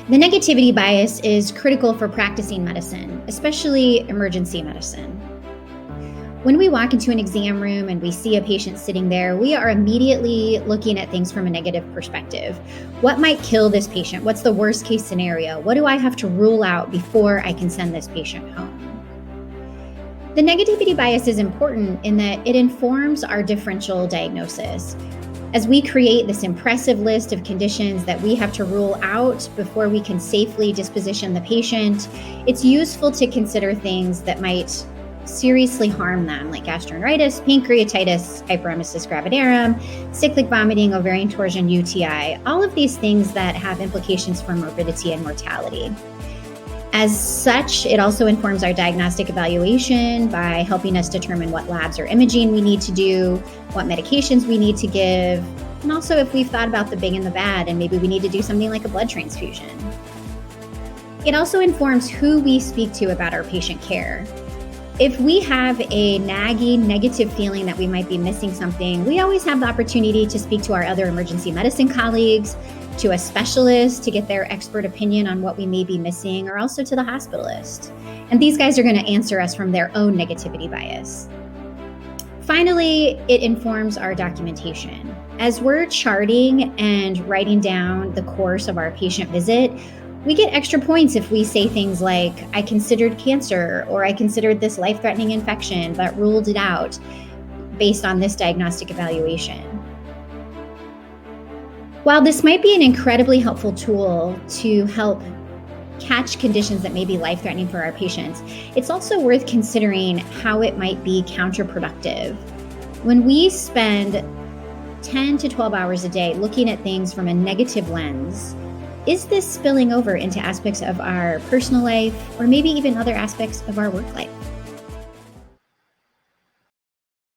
The negativity bias is critical for practicing medicine, especially emergency medicine. When we walk into an exam room and we see a patient sitting there, we are immediately looking at things from a negative perspective. What might kill this patient? What's the worst case scenario? What do I have to rule out before I can send this patient home? The negativity bias is important in that it informs our differential diagnosis. As we create this impressive list of conditions that we have to rule out before we can safely disposition the patient, it's useful to consider things that might seriously harm them, like gastroenteritis, pancreatitis, hyperemesis gravidarum, cyclic vomiting, ovarian torsion, UTI, all of these things that have implications for morbidity and mortality. As such, it also informs our diagnostic evaluation by helping us determine what labs or imaging we need to do, what medications we need to give, and also if we've thought about the big and the bad and maybe we need to do something like a blood transfusion. It also informs who we speak to about our patient care. If we have a nagging, negative feeling that we might be missing something, we always have the opportunity to speak to our other emergency medicine colleagues, to a specialist to get their expert opinion on what we may be missing, or also to the hospitalist. And these guys are going to answer us from their own negativity bias. Finally, it informs our documentation. As we're charting and writing down the course of our patient visit, we get extra points if we say things like, I considered cancer, or I considered this life-threatening infection, but ruled it out based on this diagnostic evaluation. While this might be an incredibly helpful tool to help catch conditions that may be life-threatening for our patients, it's also worth considering how it might be counterproductive. When we spend 10 to 12 hours a day looking at things from a negative lens, is this spilling over into aspects of our personal life or maybe even other aspects of our work life?